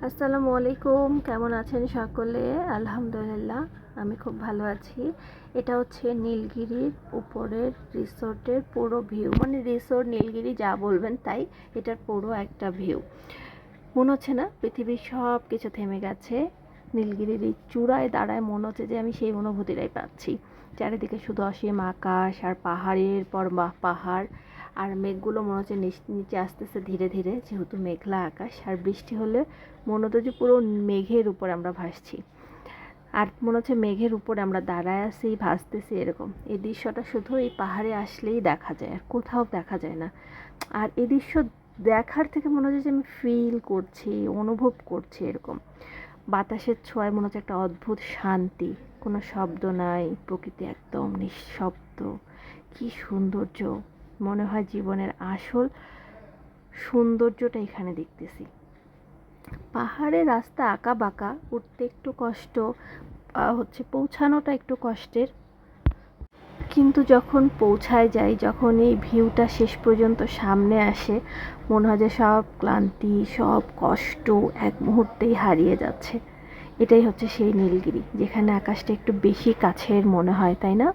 আসসালামু আলাইকুম, কেমন আছেন সকলে? আলহামদুলিল্লাহ, আমি খুব ভালো আছি। এটা হচ্ছে নীলগিরির উপরের রিসোর্টের পুরো ভিউ, মানে রিসোর্ট নীলগিরি যা বলবেন তাই। এটার পুরো একটা ভিউ। মনে হচ্ছে না পৃথিবীর সব কিছু থেমে গেছে, নীলগিরির এই চূড়ায় দাঁড়ায় মনে হচ্ছে যে আমি সেই অনুভূতিটাই পাচ্ছি। চারিদিকে শুধু অসীম আকাশ আর পাহাড়ের পর পাহাড়, আর মেঘগুলো মনে হচ্ছে নিচে আসতেছে ধীরে ধীরে, যেহেতু মেঘলা আকাশ। আর বৃষ্টি হলে মনে হতো যে পুরো মেঘের উপর আমরা ভাসছি, আর মনে হচ্ছে মেঘের উপরে আমরা দাঁড়ায় আছি, ভাসতেছি, এরকম। এই দৃশ্যটা শুধু এই পাহাড়ে আসলেই দেখা যায়, আর কোথাও দেখা যায় না। আর এই দৃশ্য দেখার থেকে মনে হচ্ছে যে আমি ফিল করছি, অনুভব করছি এরকম। বাতাসের ছোঁয়ায় মনে হচ্ছে একটা অদ্ভুত শান্তি, কোনো শব্দ নাই, প্রকৃতি একদম নিঃশব্দ। কি সৌন্দর্য! মনে হয় জীবনের আসল সৌন্দর্যটা এখানে দেখতেছি। পাহাড়ে রাস্তা আঁকা বাঁকা, উঠতে একটু কষ্ট, পৌঁছানোটা একটু কষ্টের, কিন্তু যখন পৌঁছায় যাই, যখন এই ভিউটা শেষ পর্যন্ত সামনে আসে, মনে হয় যে সব ক্লান্তি, সব কষ্ট এক মুহূর্তেই হারিয়ে যাচ্ছে। এটাই হচ্ছে সেই নীলগিরি, যেখানে আকাশটা একটু বেশি কাছের মনে হয়, তাই না?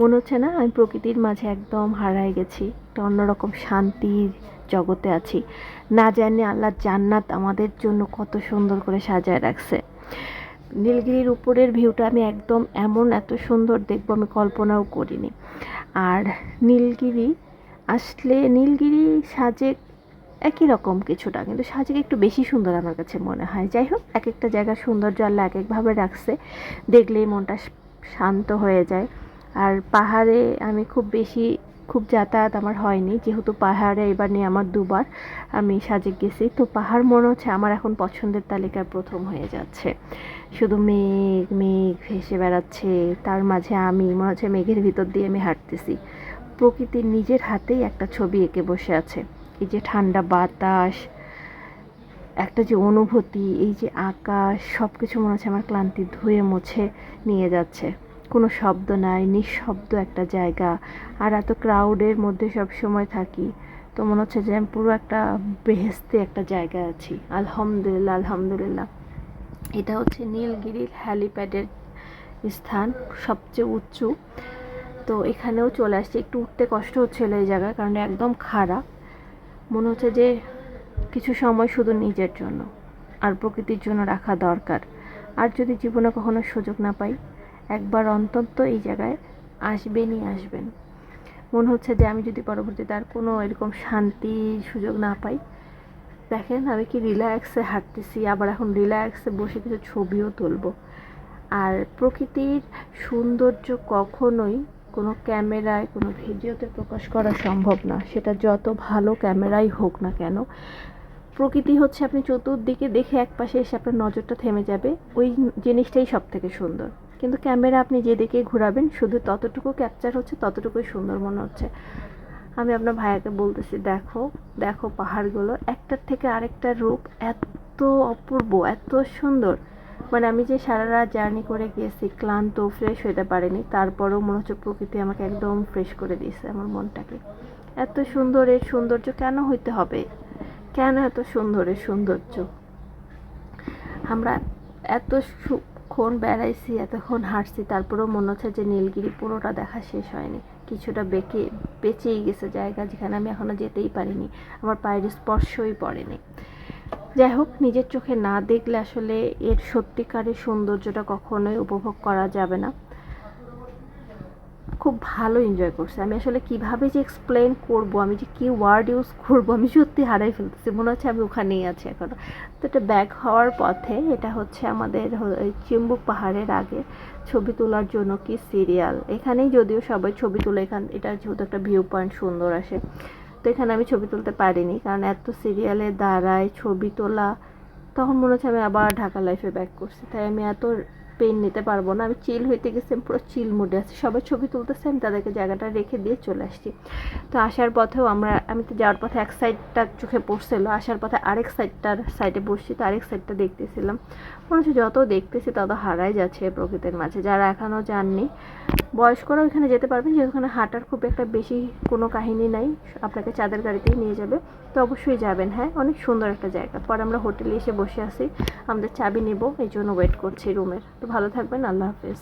মনে হচ্ছে না আমি প্রকৃতির মাঝে একদম হারায় গেছি, একটা অন্যরকম শান্তির জগতে আছি। না জানি আল্লাহ জান্নাত আমাদের জন্য কত সুন্দর করে সাজায় রাখছে। নীলগিরির উপরের ভিউটা আমি একদম এত সুন্দর দেখবো আমি কল্পনাও করিনি। আর নীলগিরি আসলে, নীলগিরি সাজেক একই রকম কিছুটা, কিন্তু সাজেক একটু বেশি সুন্দর আমার কাছে মনে হয়। যাই হোক, এক একটা জায়গার সৌন্দর্য আল্লাহ এক একভাবে রাখছে, দেখলেই মনটা শান্ত হয়ে যায়। আর পাহাড়ে আমি খুব যাতায়াত আমার হয়নি, যেহেতু পাহাড়ে এবার নিয়ে আমার দুবার আমি সাজেক গেছি, তো পাহাড় মনে হচ্ছে আমার এখন পছন্দের তালিকার প্রথম হয়ে যাচ্ছে। শুধু মেঘ মেঘ ভেসে বেড়াচ্ছে, তার মাঝে আমি মনে হচ্ছে মেঘের ভিতর দিয়ে আমি হাঁটতেছি। প্রকৃতির নিজের হাতেই একটা ছবি এঁকে বসে আছে। এই যে ঠান্ডা বাতাস, একটা যে অনুভূতি, এই যে আকাশ, সব কিছু মনে হচ্ছে আমার ক্লান্তি ধুয়ে মুছে নিয়ে যাচ্ছে। কোনো শব্দ নাই, নিঃশব্দ একটা জায়গা। আর এত ক্রাউডের মধ্যে সব সময় থাকি, তো মনে হচ্ছে যে আমি পুরো একটা বেহেশতে একটা জায়গায় আছি। আলহামদুলিল্লাহ, আলহামদুলিল্লাহ। এটা হচ্ছে নীলগিরির হ্যালিপ্যাডের স্থান, সবচেয়ে উঁচু। তো এখানেও চলে আসছি, একটু উঠতে কষ্ট হচ্ছিলো এই জায়গায়, কারণ একদম খাড়া। মনে হচ্ছে যে কিছু সময় শুধু নিজের জন্য আর প্রকৃতির জন্য রাখা দরকার। আর যদি জীবনে কখনো সুযোগ না পাই, একবার অন্তত এই জায়গায় আসবেন। মনে হচ্ছে যে আমি যদি পরবর্তীতে আর কোনো এরকম শান্তির সুযোগ না পাই, দেখেন আমি কি রিল্যাক্সে হাঁটতেছি, আবার এখন রিল্যাক্সে বসে কিছু ছবিও তুলবো। আর প্রকৃতির সৌন্দর্য কখনোই কোনো ক্যামেরায়, কোনো ভিডিওতে প্রকাশ করা সম্ভব না, সেটা যত ভালো ক্যামেরাই হোক না কেন। প্রকৃতি হচ্ছে আপনি চতুর্দিকে দেখে একপাশে এসে আপনার নজরটা থেমে যাবে, ওই জিনিসটাই সব থেকে সুন্দর। কিন্তু ক্যামেরা আপনি যেদিকে ঘোরাবেন শুধু ততটুকু ক্যাপচার হচ্ছে, ততটুকুই সুন্দর মনে হচ্ছে। আমি আপনার ভাইয়াকে বলতেছি, দেখো দেখো পাহাড়গুলো একটার থেকে আরেকটা রূপ এত অপূর্ব, এত সুন্দর। মানে আমি যে সারা রাত জার্নি করে গিয়েছি, ক্লান্ত, ফ্রেশ হতে পারিনি, তারপরেও মনে হচ্ছে প্রকৃতি আমাকে একদম ফ্রেশ করে দিয়েছে আমার মনটাকে। এত সুন্দর এর সৌন্দর্য কেন হইতে হবে? কেন এত সুন্দর এর সৌন্দর্য? আমরা এতক্ষণ বেড়াইছি, এতক্ষণ হাঁটছি, তারপরেও মনে হচ্ছে যে নীলগিরি পুরোটা দেখা শেষ হয়নি। কিছুটা বেঁচেই গেছে জায়গা, যেখানে আমি এখনো যেতেই পারিনি, আমার পায়ের স্পর্শই পড়েনি। যাই হোক, নিজের চোখে না দেখলে আসলে এর সত্যিকারের সৌন্দর্যটা কখনোই উপভোগ করা যাবে না। খুব ভালো এনজয় করছি আমি। আসলে কিভাবে যে এক্সপ্লেন করব, আমি যে কী ওয়ার্ড ইউজ করবো, আমি সত্যি হারাই ফেলতেছি, মনে হচ্ছে আমি ওখানেই আছি এখনও। তো এটা ব্যাক হওয়ার পথে, এটা হচ্ছে আমাদের চিম্বুক পাহাড়ের আগে ছবি তোলার জন্য কি সিরিয়াল। এখানেই যদিও সবাই ছবি তোলে, এটা যেহেতু একটা ভিউ পয়েন্ট সুন্দর আসে, তো এখানে আমি ছবি তুলতে পারিনি, কারণ এত সিরিয়ালে দাঁড়ায় ছবি তোলা, তখন মনে হচ্ছে আমি আবার ঢাকা লাইফে ব্যাক করছি। তাই আমি এত পেন নিতে পারবো না, আমি চিল হইতে গেছি, আমি পুরো চিল মুডে আছি, সবাই ছবি তুলতেছে, আমি তাদেরকে জায়গাটা রেখে দিয়ে চলে আসছি। তো আসার পথেও আমি তো যাওয়ার পথে এক সাইডটা চোখে পড়ছিল, আসার পথে আরেক সাইডে বসছি, তো আরেক সাইডটা দেখতেছিলাম। মনে হচ্ছে যত দেখতেছি তত হারাই যাচ্ছে প্রকৃতির মাঝে। যারা এখনও যাননি, বয়স্করা ওইখানে যেতে পারবেন, যেহেতু ওখানে হাঁটার খুব একটা বেশি কোনো কাহিনী নাই, আপনাকে চাঁদের গাড়িতেই নিয়ে যাবে, তো অবশ্যই যাবেন। হ্যাঁ, অনেক সুন্দর একটা জায়গা। পরে আমরা হোটেলে এসে বসে আছি, আমাদের চাবি নেব, এই জন্য ওয়েট করছি রুমের। তো ভালো থাকবেন, আল্লাহ হাফেজ।